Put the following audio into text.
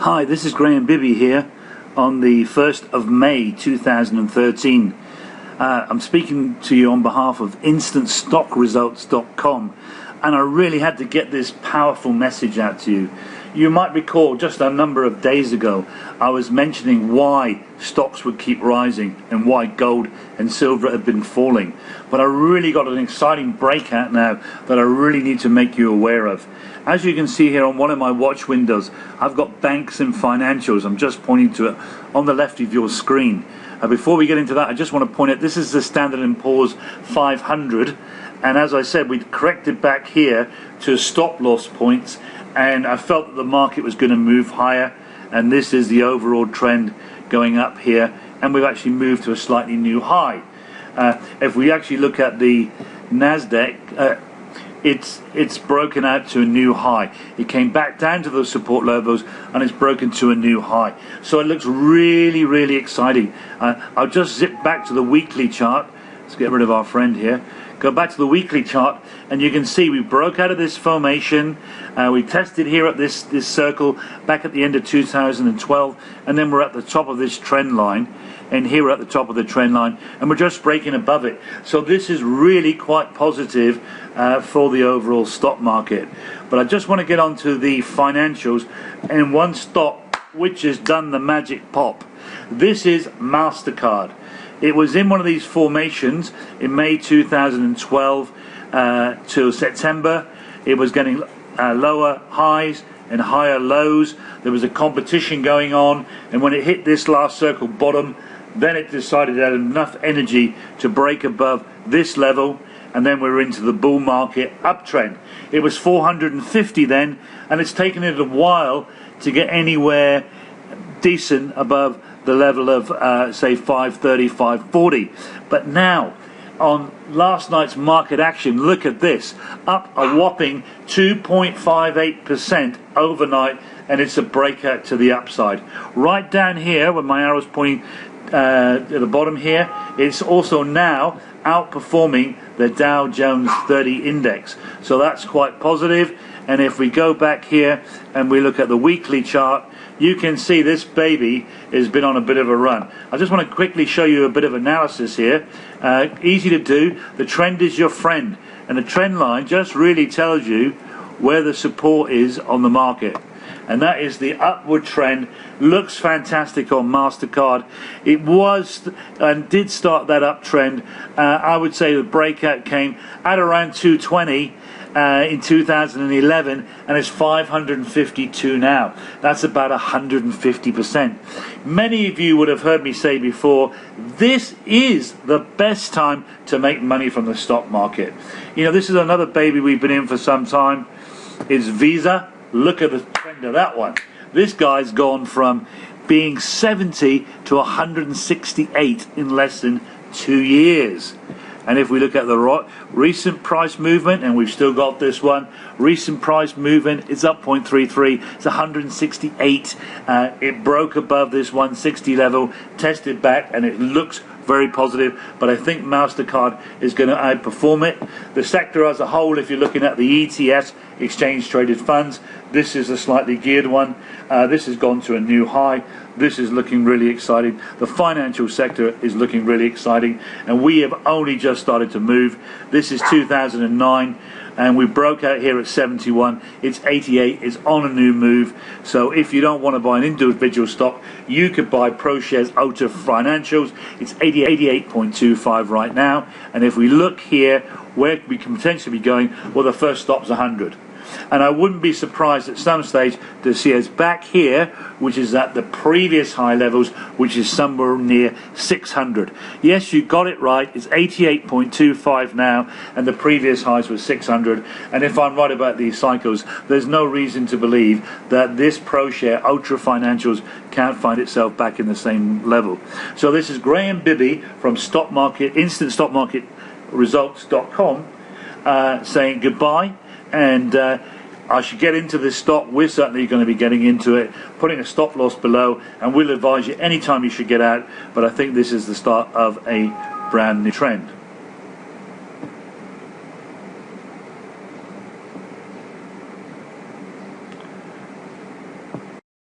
Hi, this is Graham Bibby here on the 1st of May 2013. I'm speaking to you on behalf of instantstockresults.com, and I really had to get this powerful message out to you. You might recall just a number of days ago I was mentioning why stocks would keep rising and why gold and silver had been falling. But I really got an exciting breakout now that I really need to make you aware of. As you can see here on one of my watch windows, I've got banks and financials. I'm just pointing to it on the left of your screen. Before we get into that, I just want to point out this is the Standard & Poor's 500, and as I said, we corrected back here to stop loss points, and I felt that the market was going to move higher, and this is the overall trend going up here, and we've actually moved to a slightly new high. If we actually look at the Nasdaq, it's broken out to a new high. It came back down to those support levels and it's broken to a new high. So it looks really, really exciting. I'll just zip back to the weekly chart. Let's get rid of our friend here. Go back to the weekly chart, and you can see we broke out of this formation. We tested here at this circle back at the end of 2012, and then we're at the top of this trend line, and here we're at the top of the trend line, and we're just breaking above it. So this is really quite positive for the overall stock market. But I just want to get on to the financials and one stock which has done the magic pop. This is Mastercard. It was in one of these formations in May 2012 to September. It was getting lower highs and higher lows. There was a competition going on, and when it hit this last circle bottom, then it decided it had enough energy to break above this level, and then we're into the bull market uptrend. It was 450 then, and it's taken it a while to get anywhere decent above the level of say 530, 540. But now on last night's market action, look at this, up a whopping 2.58% overnight, and it's a breakout to the upside. Right down here where my arrow's pointing at the bottom here, it's also now outperforming the Dow Jones 30 index, so that's quite positive. And if we go back here and we look at the weekly chart, you can see this baby has been on a bit of a run. I just want to quickly show you a bit of analysis here. Easy to do. The trend is your friend, and the trend line just really tells you where the support is on the market, and that is the upward trend. Looks fantastic on Mastercard. It was and did start that uptrend. I would say the breakout came at around 220 in 2011, and it's 552 now. That's about 150%. Many of you would have heard me say before, this is the best time to make money from the stock market. You know, this is another baby we've been in for some time. It's Visa. Look at the trend of that one. This guy's gone from being 70 to 168 in less than 2 years. And if we look at the recent price movement, and we've still got this one, recent price movement is up 0.33, it's 168. It broke above this 160 level, tested back, and it looks very positive, but I think Mastercard is going to outperform it. The sector as a whole, if you're looking at the ETFs, exchange traded funds, this is a slightly geared one. This has gone to a new high. This is looking really exciting. The financial sector is looking really exciting, and we have only just started to move. This is 2009, and we broke out here at 71. It's 88. It's on a new move. So if you don't want to buy an individual stock, you could buy ProShares Ultra Financials. It's 88.25 right now. And if we look here, where we can potentially be going, well, the first stop's 100. And I wouldn't be surprised at some stage to see us back here, which is at the previous high levels, which is somewhere near 600. Yes, you got it right. It's 88.25 now, and the previous highs were 600. And if I'm right about these cycles, there's no reason to believe that this ProShare Ultra Financials can't find itself back in the same level. So this is Graham Bibby from instantstockresults.com saying goodbye. And I should get into this stock. We're certainly going to be getting into it, putting a stop loss below, and we'll advise you anytime you should get out. But I think this is the start of a brand new trend.